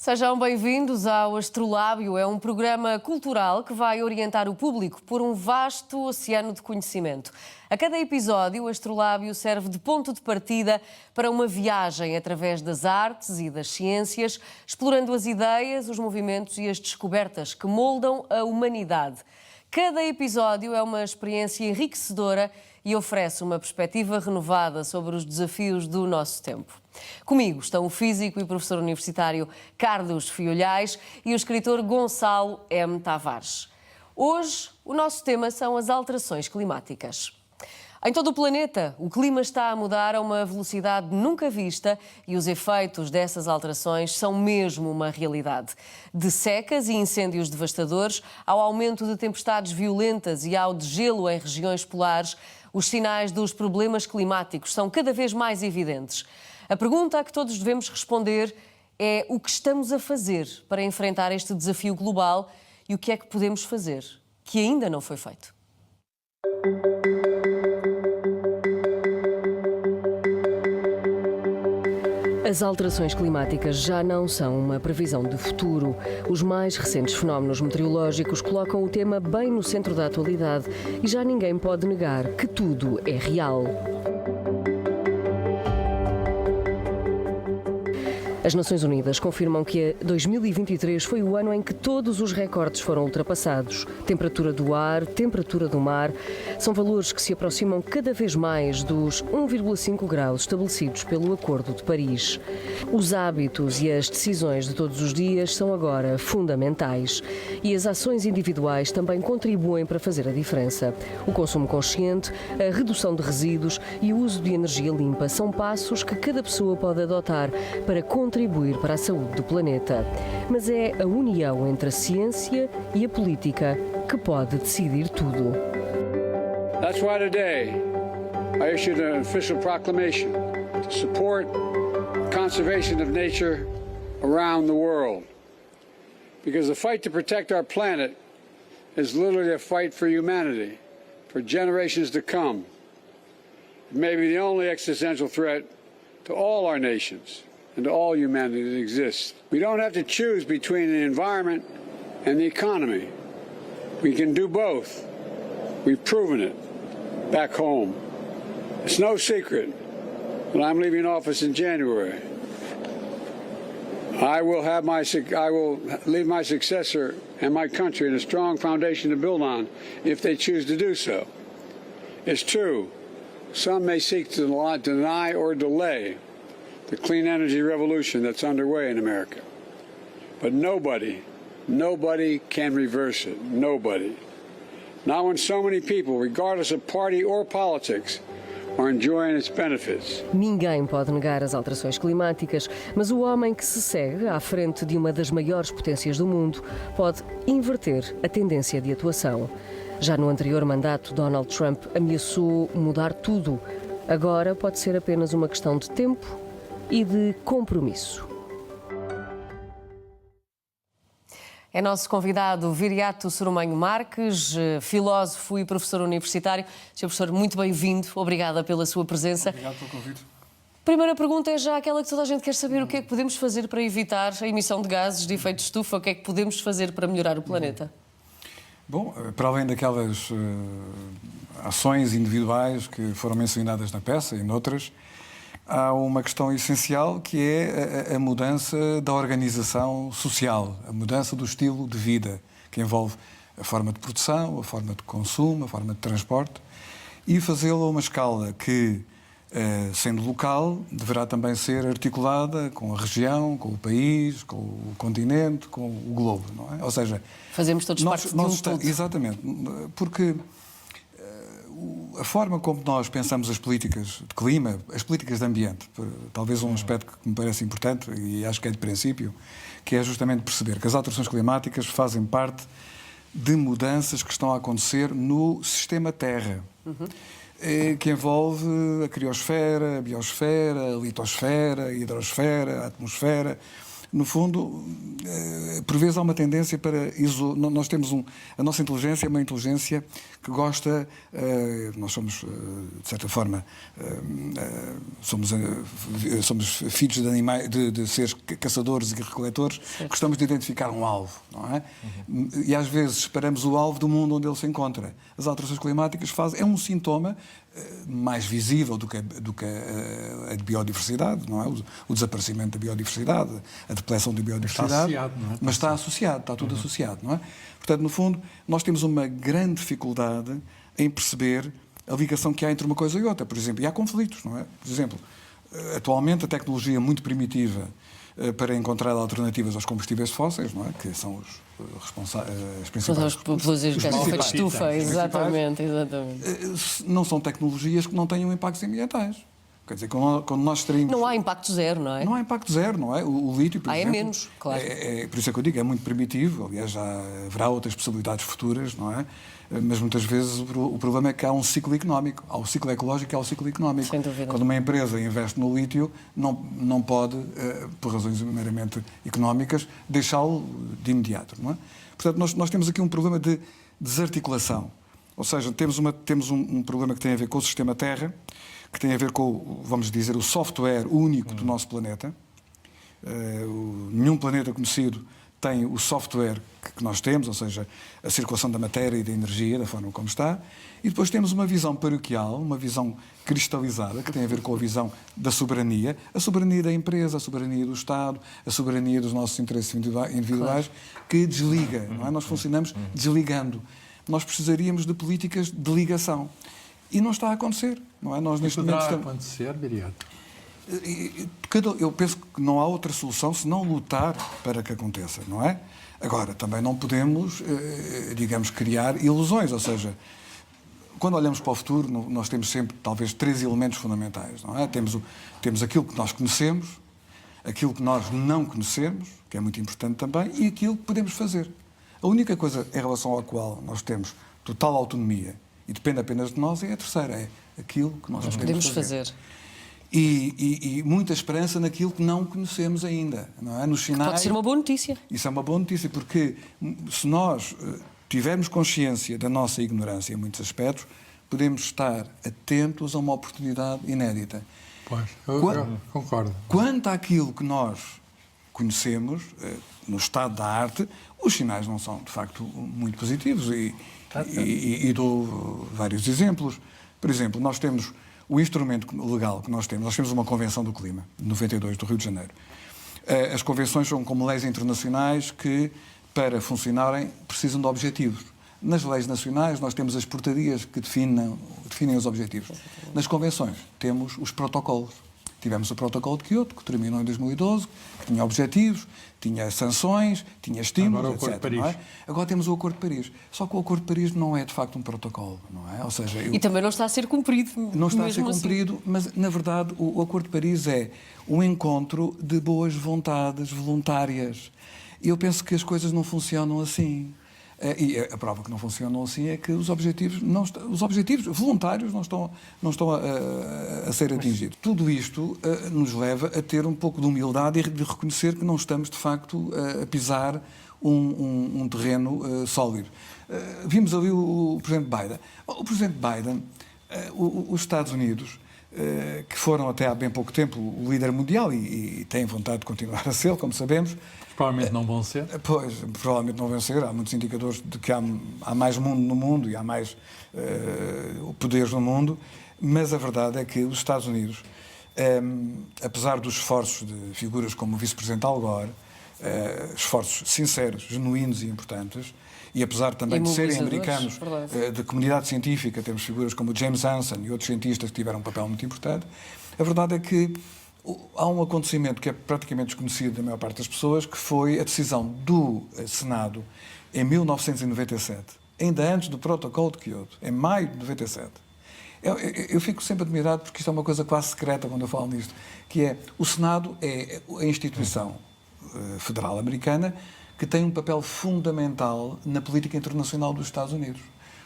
Sejam bem-vindos ao Astrolábio. É um programa cultural que vai orientar o público por um vasto oceano de conhecimento. A cada episódio, o Astrolábio serve de ponto de partida para uma viagem através das artes e das ciências, explorando as ideias, os movimentos e as descobertas que moldam a humanidade. Cada episódio é uma experiência enriquecedora e oferece uma perspectiva renovada sobre os desafios do nosso tempo. Comigo estão o físico e professor universitário Carlos Fiolhais e o escritor Gonçalo M. Tavares. Hoje, o nosso tema são as alterações climáticas. Em todo o planeta, o clima está a mudar a uma velocidade nunca vista e os efeitos dessas alterações são mesmo uma realidade. De secas e incêndios devastadores, ao aumento de tempestades violentas e ao degelo em regiões polares, os sinais dos problemas climáticos são cada vez mais evidentes. A pergunta a que todos devemos responder é o que estamos a fazer para enfrentar este desafio global e o que é que podemos fazer, que ainda não foi feito. As alterações climáticas já não são uma previsão de futuro. Os mais recentes fenómenos meteorológicos colocam o tema bem no centro da atualidade e já ninguém pode negar que tudo é real. As Nações Unidas confirmam que 2023 foi o ano em que todos os recordes foram ultrapassados. Temperatura do ar, temperatura do mar, são valores que se aproximam cada vez mais dos 1,5 graus estabelecidos pelo Acordo de Paris. Os hábitos e as decisões de todos os dias são agora fundamentais e as ações individuais também contribuem para fazer a diferença. O consumo consciente, a redução de resíduos e o uso de energia limpa são passos que cada pessoa pode adotar para contribuir para a saúde do planeta. Mas é a união entre a ciência e a política que pode decidir tudo. That's why today I issued an official proclamation to support conservation of nature around the world. Because the fight to protect our planet is literally a fight for humanity, for generations to come. It may be the only existential threat to all our nations and to all humanity that exists. We don't have to choose between the environment and the economy. We can do both. We've proven it back home. It's no secret that I'm leaving office in January. I will leave my successor and my country in a strong foundation to build on if they choose to do so. It's true, some may seek to deny or delay the clean energy revolution that's underway in America. But nobody can reverse it. Nobody. Not when so many people, regardless of party or politics, are enjoying its benefits. Ninguém pode negar as alterações climáticas, mas o homem que se segue à frente de uma das maiores potências do mundo pode inverter a tendência de atuação. Já no anterior mandato, Donald Trump ameaçou mudar tudo. Agora pode ser apenas uma questão de tempo e de compromisso. É nosso convidado Viriato Soromanho Marques, filósofo e professor universitário. Sr. Professor, muito bem-vindo. Obrigada pela sua presença. Obrigado pelo convite. Primeira pergunta é já aquela que toda a gente quer saber. O que é que podemos fazer para evitar a emissão de gases de efeito de estufa? O que é que podemos fazer para melhorar o planeta? Bom, para além daquelas ações individuais que foram mencionadas na peça e noutras, há uma questão essencial que é a mudança da organização social, a mudança do estilo de vida, que envolve a forma de produção, a forma de consumo, a forma de transporte, e fazê-lo a uma escala que, sendo local, deverá também ser articulada com a região, com o país, com o continente, com o globo, não é? Ou seja, fazemos todos parte de um todo. Exatamente, porque a forma como nós pensamos as políticas de clima, as políticas de ambiente, talvez um aspecto que me parece importante e acho que é de princípio, que é justamente perceber que as alterações climáticas fazem parte de mudanças que estão a acontecer no sistema Terra, que envolve a criosfera, a biosfera, a litosfera, a hidrosfera, a atmosfera, no fundo, por vezes há uma tendência para... Nós temos a nossa inteligência é uma inteligência que gosta... Nós somos, de certa forma, somos filhos de animais, de seres caçadores e recoletores, gostamos de identificar um alvo, não é? E às vezes esperamos o alvo do mundo onde ele se encontra. As alterações climáticas é um sintoma mais visível do que a biodiversidade, não é? O desaparecimento da biodiversidade, a depleção da biodiversidade. Está associado, não é? Mas está associado, está tudo associado, não é? Portanto, no fundo, nós temos uma grande dificuldade em perceber a ligação que há entre uma coisa e outra, por exemplo, e há conflitos, não é? Por exemplo, atualmente a tecnologia muito primitiva para encontrar alternativas aos combustíveis fósseis, não é? Que são as principais... Pelos efeitos de estufa, exatamente. Não são tecnologias que não tenham impactos ambientais. Quer dizer, quando nós extraímos... Não há impacto zero, não é? Não há impacto zero, não é? O lítio, por exemplo... é menos, claro. Por isso é que eu digo, é muito primitivo. Aliás, já haverá outras possibilidades futuras, não é? Mas muitas vezes o problema é que há um ciclo económico. Há o ciclo ecológico e há o ciclo económico. Sem dúvida. Quando uma empresa investe no lítio, não pode, por razões meramente económicas, deixá-lo de imediato, não é? Portanto, nós temos aqui um problema de desarticulação. Ou seja, temos um problema que tem a ver com o sistema Terra, que tem a ver com, vamos dizer, o software único do nosso planeta. Nenhum planeta conhecido tem o software que nós temos, ou seja, a circulação da matéria e da energia, da forma como está. E depois temos uma visão paroquial, uma visão cristalizada, que tem a ver com a visão da soberania, a soberania da empresa, a soberania do Estado, a soberania dos nossos interesses individuais, claro, que desliga, não é? Nós funcionamos desligando. Nós precisaríamos de políticas de ligação. E não está a acontecer, não é? Nós neste momento estamos... acontecer, Viriato? Eu penso que não há outra solução senão lutar para que aconteça, não é? Agora, também não podemos, digamos, criar ilusões, ou seja, quando olhamos para o futuro, nós temos sempre, talvez, 3 elementos fundamentais, não é? Temos aquilo que nós conhecemos, aquilo que nós não conhecemos, que é muito importante também, e aquilo que podemos fazer. A única coisa em relação à qual nós temos total autonomia e depende apenas de nós é a terceira, é aquilo que nós podemos fazer. E muita esperança naquilo que não conhecemos ainda, não é? Nos sinais... Pode ser uma boa notícia. Isso é uma boa notícia, porque se nós tivermos consciência da nossa ignorância em muitos aspectos, podemos estar atentos a uma oportunidade inédita. Pois, eu concordo. Quanto àquilo que nós conhecemos, no estado da arte, os sinais não são, de facto, muito positivos. E dou vários exemplos. Por exemplo, nós temos o instrumento legal que nós temos uma Convenção do Clima, de 92, do Rio de Janeiro. As convenções são como leis internacionais que, para funcionarem, precisam de objetivos. Nas leis nacionais, nós temos as portarias que definem os objetivos. Nas convenções, temos os protocolos. Tivemos o Protocolo de Quioto, que terminou em 2012, que tinha objetivos, tinha sanções, tinha estímulos, etc. Não é? Agora temos o Acordo de Paris. Só que o Acordo de Paris não é, de facto, um protocolo, não é? Ou seja, E também não está a ser cumprido. Não está a ser cumprido, assim. Mas, na verdade, o Acordo de Paris é um encontro de boas vontades voluntárias. E eu penso que as coisas não funcionam assim. E a prova que não funcionam assim é que os objetivos voluntários não estão a ser atingidos. Tudo isto nos leva a ter um pouco de humildade e de reconhecer que não estamos, de facto, a pisar um terreno sólido. Vimos ali o Presidente Biden. O Presidente Biden, os Estados Unidos, que foram até há bem pouco tempo o líder mundial e têm vontade de continuar a ser, como sabemos. Provavelmente não vão ser. Pois, provavelmente não vão ser. Há muitos indicadores de que há mais mundo no mundo e há mais poderes no mundo, mas a verdade é que os Estados Unidos, apesar dos esforços de figuras como o vice-presidente Al Gore, esforços sinceros, genuínos e importantes, e apesar também de serem americanos de comunidade científica, temos figuras como o James Hansen e outros cientistas que tiveram um papel muito importante, a verdade é que há um acontecimento que é praticamente desconhecido da maior parte das pessoas, que foi a decisão do Senado em 1997, ainda antes do Protocolo de Quioto, em maio de 97. Eu fico sempre admirado porque isto é uma coisa quase secreta quando eu falo nisto, que é o Senado é a instituição federal americana que tem um papel fundamental na política internacional dos Estados Unidos.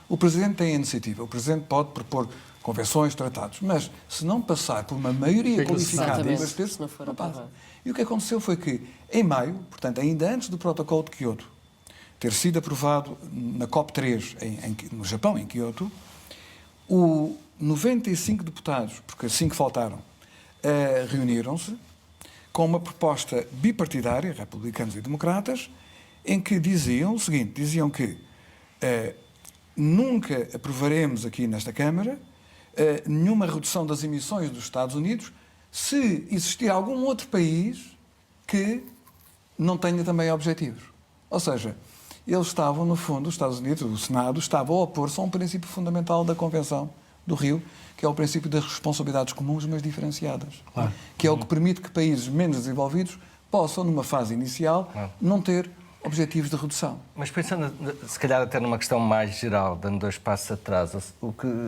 O Presidente tem a iniciativa, o Presidente pode propor convenções, tratados, mas se não passar por uma maioria qualificada em dois terços, não passa. E o que aconteceu foi que, em maio, portanto, ainda antes do protocolo de Kyoto ter sido aprovado na COP3 no Japão, em Kyoto, 95 deputados, porque 5 faltaram, reuniram-se com uma proposta bipartidária, republicanos e democratas, em que diziam o seguinte, diziam que nunca aprovaremos aqui nesta Câmara nenhuma redução das emissões dos Estados Unidos se existir algum outro país que não tenha também objetivos. Ou seja, eles estavam, no fundo, os Estados Unidos, o Senado, estava a opor-se a um princípio fundamental da Convenção do Rio, que é o princípio das responsabilidades comuns, mas diferenciadas. Claro. Que é o que permite que países menos desenvolvidos possam, numa fase inicial, não ter objetivos de redução. Mas pensando, se calhar, até numa questão mais geral, dando 2 passos atrás,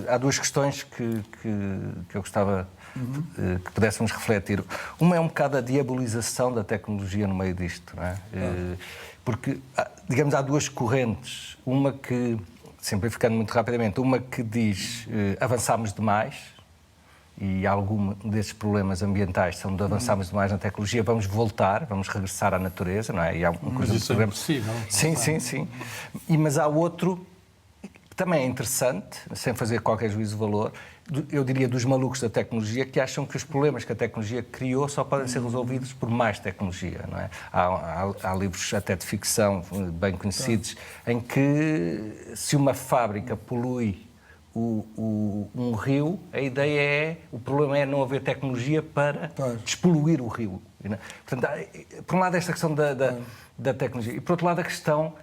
há 2 questões que eu gostava que pudéssemos refletir. Uma é um bocado a diabolização da tecnologia no meio disto, não é? Porque, digamos, há 2 correntes. Uma que, simplificando muito rapidamente, uma que diz avançámos demais, e algum desses problemas ambientais são de avançarmos demais na tecnologia, vamos voltar, vamos regressar à natureza, não é? E há uma coisa mas isso é impossível. Sim. Mas há outro, que também é interessante, sem fazer qualquer juízo de valor, eu diria dos malucos da tecnologia, que acham que os problemas que a tecnologia criou só podem ser resolvidos por mais tecnologia, não é? Há livros até de ficção bem conhecidos, em que se uma fábrica polui um rio, a ideia é, o problema é não haver tecnologia para despoluir o rio. Portanto, por um lado esta questão da tecnologia e por outro lado a questão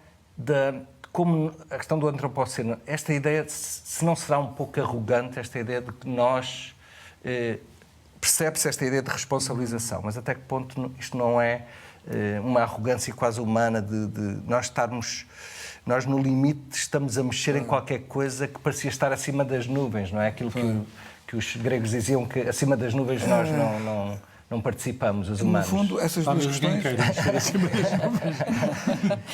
do antropoceno. Esta ideia, se não será um pouco arrogante, esta ideia de que nós percebe-se esta ideia de responsabilização, mas até que ponto isto não é uma arrogância quase humana de nós estarmos... Nós, no limite, estamos a mexer em qualquer coisa que parecia estar acima das nuvens, não é? Aquilo que os gregos diziam, que acima das nuvens nós não participamos, os humanos. No fundo, essas 2 questões...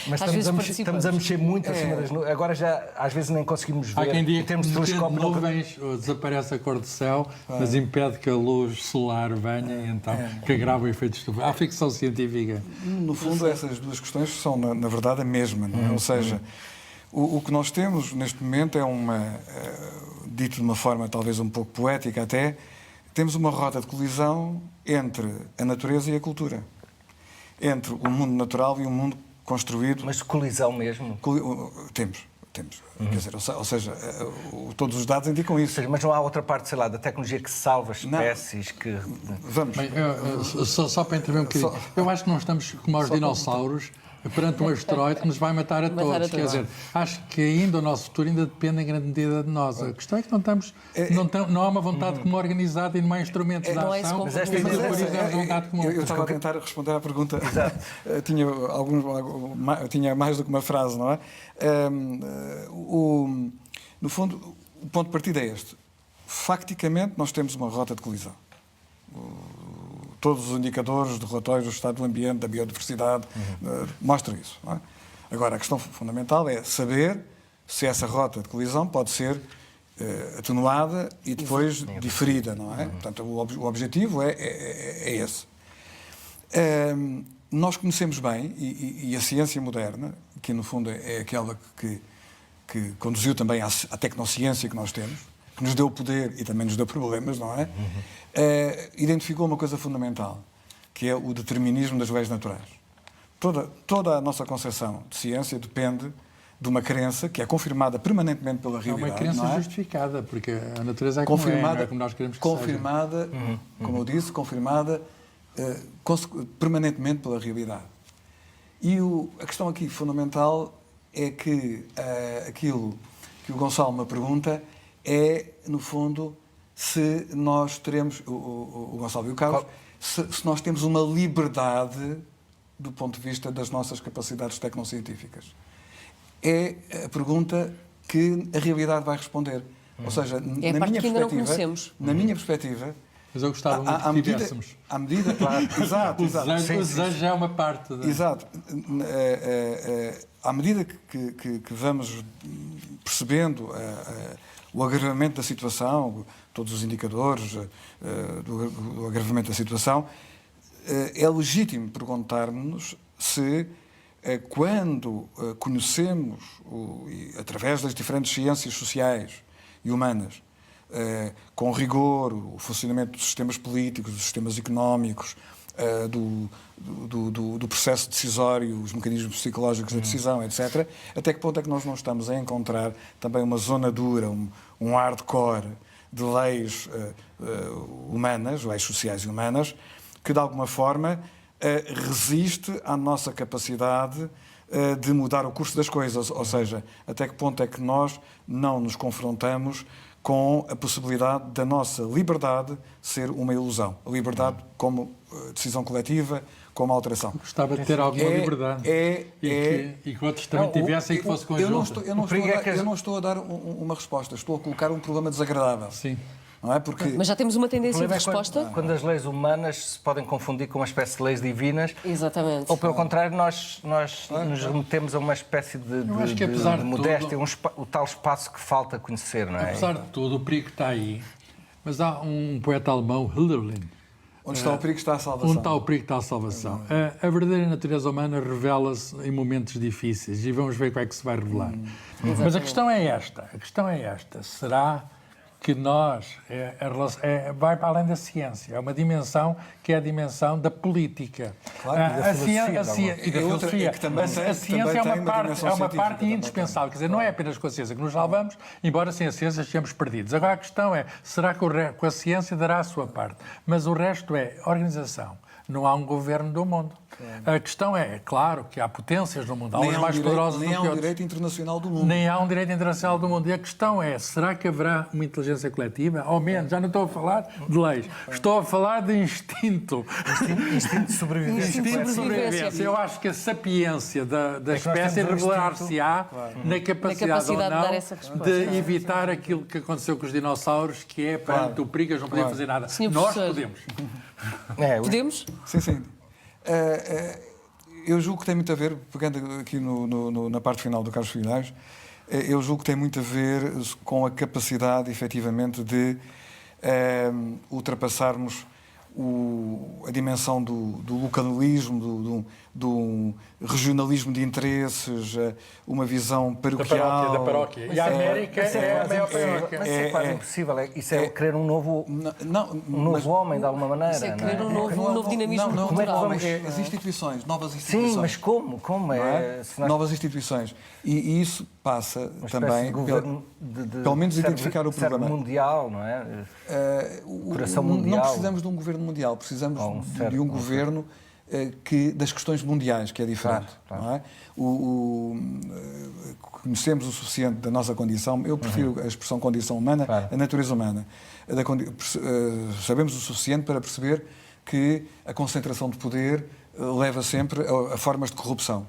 Mas estamos a mexer muito acima das nuvens. Agora já, às vezes, nem conseguimos ver. Há quem diga em termos que de telescópio nuvens desaparece a cor do céu, mas impede que a luz solar venha, então, que agrava o efeito de estufa. Há ficção científica. No fundo, essas 2 questões são, na verdade, a mesma. Não é? Ou seja, o que nós temos, neste momento, é dito de uma forma talvez um pouco poética até, temos uma rota de colisão entre a natureza e a cultura. Entre o mundo natural e o mundo construído. Mas colisão mesmo? Temos. Quer dizer, ou seja, todos os dados indicam isso. Mas não há outra parte, sei lá, da tecnologia que salva espécies, que... Vamos. Bem, só para intervir um bocadinho. Eu acho que nós estamos como aos dinossauros, perante um asteroide que nos vai matar a todos. Quer dizer, acho que ainda o nosso futuro ainda depende em grande medida de nós. A questão é que não há uma vontade comum organizada e não há instrumentos de ação. Mas esta ideia eu estava a tentar responder à pergunta. Tinha mais do que uma frase, não é? No fundo, o ponto de partida é este. Facticamente, nós temos uma rota de colisão. Todos os indicadores de relatórios do estado do ambiente, da biodiversidade, mostram isso. Não é? Agora, a questão fundamental é saber se essa rota de colisão pode ser atenuada e depois diferida, não é? Portanto, o objetivo é esse. Nós conhecemos bem, e a ciência moderna, que no fundo é aquela que conduziu também à tecnociência que nós temos, que nos deu poder e também nos deu problemas, não é? Identificou uma coisa fundamental, que é o determinismo das leis naturais. Toda a nossa concepção de ciência depende de uma crença que é confirmada permanentemente pela realidade. É uma crença justificada, porque a natureza é como não é como nós queremos que confirmada, seja. Como eu disse, confirmada permanentemente pela realidade. E a questão aqui fundamental é que aquilo que o Gonçalo me pergunta é, no fundo, se nós teremos, o Gonçalo e o Carlos, se nós temos uma liberdade do ponto de vista das nossas capacidades tecnocientíficas. É a pergunta que a realidade vai responder. Ou seja, na minha perspectiva, mas eu gostava muito que tivéssemos. À medida, claro, exato. O desejo já é uma parte. Exato. À medida que vamos percebendo o agravamento da situação, todos os indicadores do agravamento da situação, é legítimo perguntarmos se, quando conhecemos, através das diferentes ciências sociais e humanas, com rigor, o funcionamento dos sistemas políticos, dos sistemas económicos, do processo decisório, os mecanismos psicológicos da decisão, etc., até que ponto é que nós não estamos a encontrar também uma zona dura, um hardcore de leis humanas, leis sociais e humanas, que de alguma forma resiste à nossa capacidade de mudar o curso das coisas, ou seja, até que ponto é que nós não nos confrontamos com a possibilidade da nossa liberdade ser uma ilusão. A liberdade como decisão coletiva, como alteração. Gostava de ter alguma liberdade. E que outros também tivessem e que fosse conjunto. Eu não estou a dar uma resposta, estou a colocar um problema desagradável. Sim. Não é? Porque... Mas já temos uma tendência de resposta? Quando as leis humanas se podem confundir com uma espécie de leis divinas. Exatamente. Ou, pelo contrário, nós nos remetemos a uma espécie de modéstia, o tal espaço que falta conhecer, não é? Apesar de tudo, o perigo está aí. Mas há um poeta alemão, Hölderlin. Onde está o perigo está a salvação. Onde está o perigo está a salvação. A verdadeira natureza humana revela-se em momentos difíceis e vamos ver como é que se vai revelar. Mas a questão é esta. Será que vai para além da ciência? É uma dimensão que é a dimensão da política. Claro, A ciência é uma parte indispensável. Quer dizer, não é apenas com a ciência que nos salvamos, embora sem a ciência estejamos perdidos. Agora a questão é, será que com a ciência dará a sua parte? Mas o resto é organização. Não há um governo do mundo. A questão é claro que há potências no mundo, há uns mais poderosos do que outros. Nem há um direito internacional do mundo. Nem há um direito internacional do mundo. E a questão é, será que haverá uma inteligência coletiva? Ao menos, já não estou a falar de leis, estou a falar de instinto. Instinto de sobrevivência. Instinto de sobrevivência. Eu acho que a sapiência da espécie revelar-se-á na capacidade ou não de evitar aquilo que aconteceu com os dinossauros, que é, perante o perigo, eles não podiam fazer nada. Nós podemos. Podemos? Sim. Eu julgo que tem muito a ver, pegando aqui na parte final do Carlos Filhais, eu julgo que tem muito a ver com a capacidade, efetivamente, de ultrapassarmos a dimensão do localismo, do regionalismo de interesses, uma visão paroquial. Da paróquia. E a América é a maior paróquia. Mas é quase impossível. Isso é querer um novo homem, de alguma maneira. Isso é querer um novo dinamismo cultural. As instituições, novas instituições. Sim, mas como? Como é? Novas instituições. E isso passa também, pelo menos, identificar o problema. Mundial, não é? Coração mundial. Não precisamos de um governo mundial, precisamos de um governo das questões mundiais, que é diferente. Claro. Não é? Conhecemos o suficiente da nossa condição, eu prefiro a expressão condição humana, a natureza humana. Sabemos o suficiente para perceber que a concentração de poder leva sempre a formas de corrupção.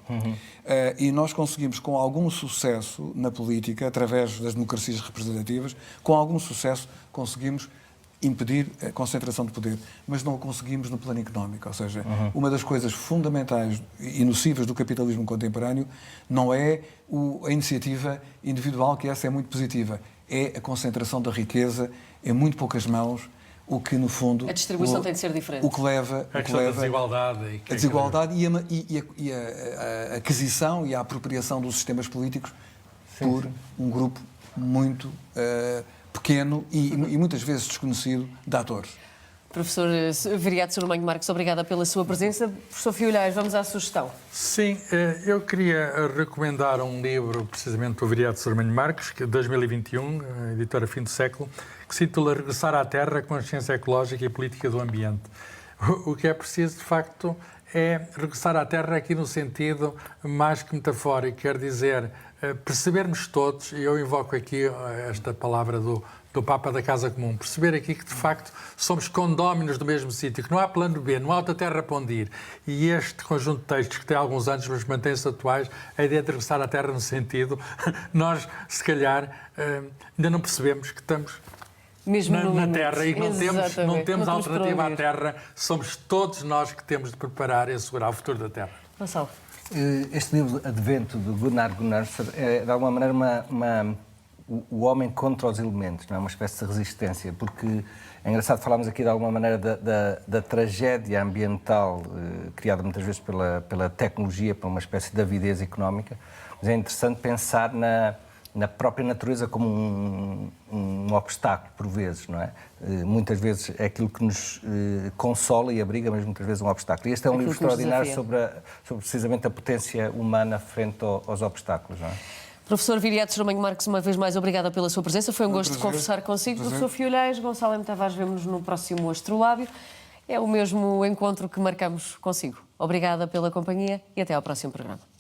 E nós conseguimos, com algum sucesso na política, através das democracias representativas, com algum sucesso conseguimos impedir a concentração de poder, mas não o conseguimos no plano económico. Ou seja, uma das coisas fundamentais e nocivas do capitalismo contemporâneo não é a iniciativa individual, que essa é muito positiva, é a concentração da riqueza em muito poucas mãos, o que, no fundo... A distribuição tem de ser diferente. O que leva... A desigualdade. A desigualdade e a aquisição e a apropriação dos sistemas políticos por um grupo muito pequeno e muitas vezes desconhecido de atores. Professor Viriato Sormanho Marques, obrigada pela sua presença. Professor Filhais, vamos à sugestão. Sim, eu queria recomendar um livro, precisamente do Viriato Sormanho Marques, que é de 2021, editora Fim do Século, que se intitula Regressar à Terra, a Consciência Ecológica e a Política do Ambiente. O que é preciso, de facto, é regressar à Terra aqui no sentido mais que metafórico, quer dizer, percebermos todos, e eu invoco aqui esta palavra do Papa da Casa Comum, perceber aqui que, de facto, somos condóminos do mesmo sítio, que não há plano B, não há outra terra para onde ir. E este conjunto de textos, que tem alguns anos, mas mantém-se atuais, a ideia de regressar à Terra no sentido, nós, se calhar, ainda não percebemos que estamos mesmo na Terra e que não temos alternativa à Terra. Somos todos nós que temos de preparar e assegurar o futuro da Terra. Gonçalo. Este livro Advento, de Gunnar Gunnarsson, é, de alguma maneira, o homem contra os elementos, não é? Uma espécie de resistência, porque é engraçado falarmos aqui de alguma maneira da tragédia ambiental criada muitas vezes pela tecnologia, por uma espécie de avidez económica, mas é interessante pensar na própria natureza como um obstáculo, por vezes, não é? Muitas vezes é aquilo que nos consola e abriga, mas muitas vezes um obstáculo. E este é um livro extraordinário sobre precisamente a potência humana frente aos obstáculos, não é? Professor Viriato Romanho Marques, uma vez mais, obrigada pela sua presença. Foi um gosto de conversar consigo. Professor Fiolhais, Gonçalo M. Tavares, vemo-nos no próximo Astrolábio. É o mesmo encontro que marcamos consigo. Obrigada pela companhia e até ao próximo programa.